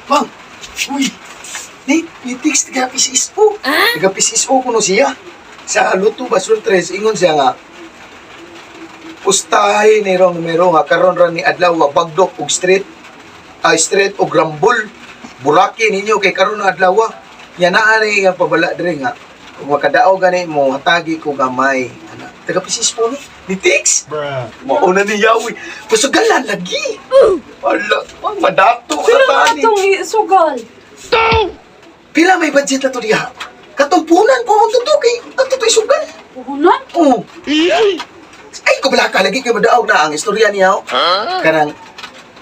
Bang! Uy! Ni-text taga PCSO. Taga PCSO ko no siya. Sa Luto Basol 3, ingon siya nga, pustahin ni rong numero nga, karon ra ni adlaw wa bagdok og street og rambol. Buraki ninyo kay karon na adlaw. Yan na ani nga pabala dire nga. Kung makadao gani mo, hatagi ko gamay. Ana, taga PCSO no? Ni-text? Mauna ni Yawi. Pasugalan lagi. Wala, madato ka Sino na tani. itong sugal? Pila may budget na to diha? Katumpunan ko ang tuto kay ato to'y sugal. Puhunan? Oo. Ay, kabala ka lagi kay madaog na ang istorya niya. Kanang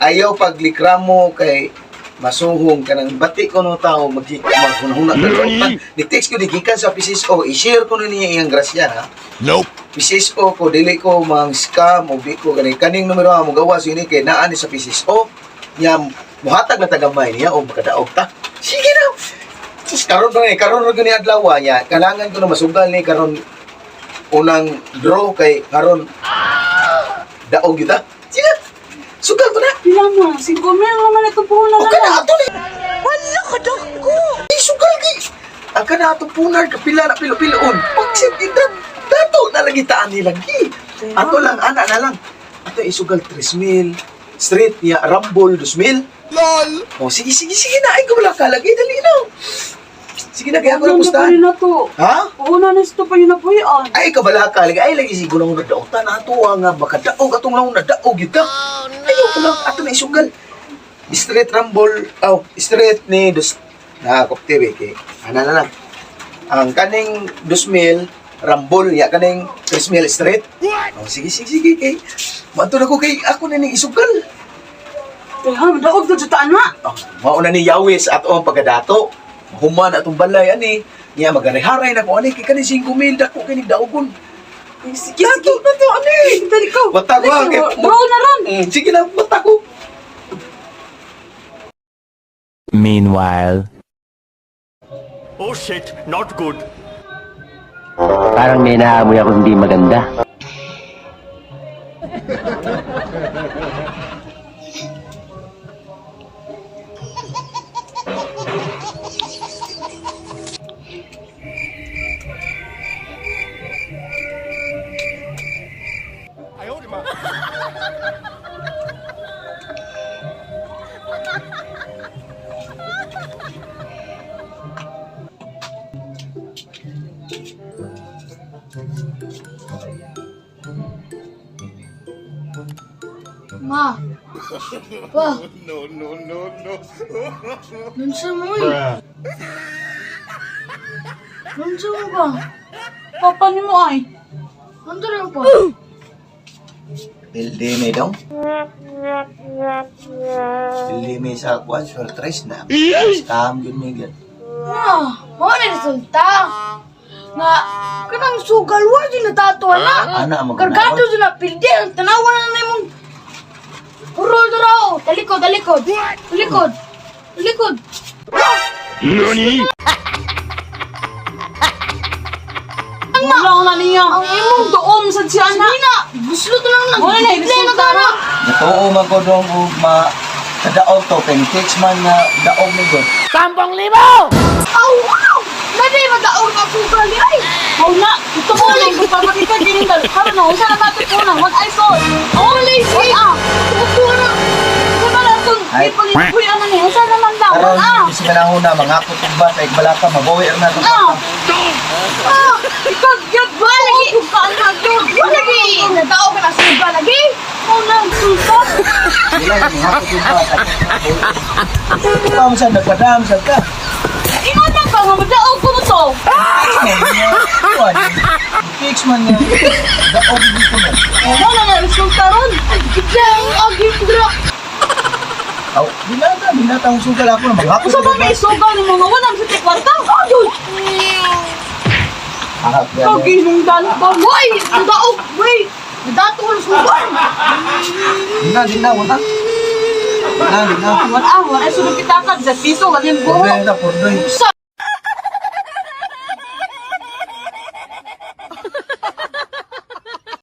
ayaw paglikramo kay masuhong kanang bati ko no tao maghunahuna ka doon. Ni-text ko digikan sa PCSO, i-share ko na niya iyang grasya ha. Nope. PCSO ko, dili ko mang scam o di ko kaning numero nga mo gawas yun kay naan ni sa PCSO. Niya, muhatag na tagamay niya o makadaog ta. Sige na. Sus, karon ra gani adlaw niya. Kailangan ko na masugal ni karon unang draw kay karon daog kita. Sige. Sugal ko na. Pila mo? 5 mil naman itong puhunan O na ka lang. na ato ni. Wala ka dako. Di sugal kay. Ang ka na ato punar kapila na pilo-piloon. Pagsit kita. Dato na lagi taan ni lagi. Ato lang ana na lang. Ato isugal 3,000. Street niya Rambol 2,000. LOL! O sige na. Ay wala ka lagi dali na. Sige na kaya ko na Puhunan na pa pustahan. rin na to. Ha? Puhunan na ito pa yun na po yan. Ay kabala ka lagi. Ay lagi siguro na daog ta na ato nga baka daog atong lang na daog kita. Ayaw ko lang ato na isugal. Street Rambol, street ni koptebe kay ana na lang. Ang kaning 2,000 Rambol ya kaning 3,000 street. Oh, sige kay. Mato na ko kay ako na ning isugal. Kaya, daog na dyan na. Oh, mauna ni Yahweh sa ato ang pagkadato. Human atong balay ani. Niya magareharay na ko ani kay kaning 5,000 dako kay daogon. Sige. Na to, ani. Dali ko. Bata ko ha, kay Bro na ron. sige na bata ko. Meanwhile. Oh shit, not good. Parang may naamoy ako hindi maganda. Ma. Pa. No. Nansa mo eh. Nansa mo ba? Papa ni mo ay. Nansa rin pa. Pildi may daw. Pildi may sa kwan, surprise na. Scam yun may gan. Ma. Mo na resulta. Nga, kanang sugal wa din natatuwa na. Ana ang Kargado din na pildi. Ang tanawa na mong Urol na raw. Talikod. Talikod. NANI?! Wala na niya. Ang imong Doon sa siya na. Sige na. Gusto to lang Wala na, Bigla na ka na. Natoo man ko dong kadaog to, kay text man na daog ni God. Aw! Nadi madaog na sugal ni ay. Aw na. Ito ko lang. Papakita din ito. Haro na. Usa na natin po na. One iPhone. Oh, lazy. Tupo na. Sama na itong Ay. ipag-ipuy ano niya. Usa naman daw. Karon sa panahon na mga putugba kay balaka mabawi na to. Ikagyat ba? Lagi. Bukaan na doon. Lagi. Nadaog ka na sugal lagi. Aw na. Sultan. Dila mga putugba kay. Ikaw mo sa nagpadam sa ka. Ingatan ka nga. Madaog ko mo to. Text man niya. Daog dito mo. Wala na. Resulta ron. Bigla ang agi bigla. Aw, binata ang sugal ako na maghapon. Usa ba may sugal ng mga wala sa tikwarta? Ayun. Ahap yan. Ikaw ginungdan ba? Boy, nadaog. Wait. Nadato ko na sugal. Dina, wala. Dina. Wala. Wala. Sunod kita ka. Sa piso. Wala yung buho. Purdoy na, purdoy.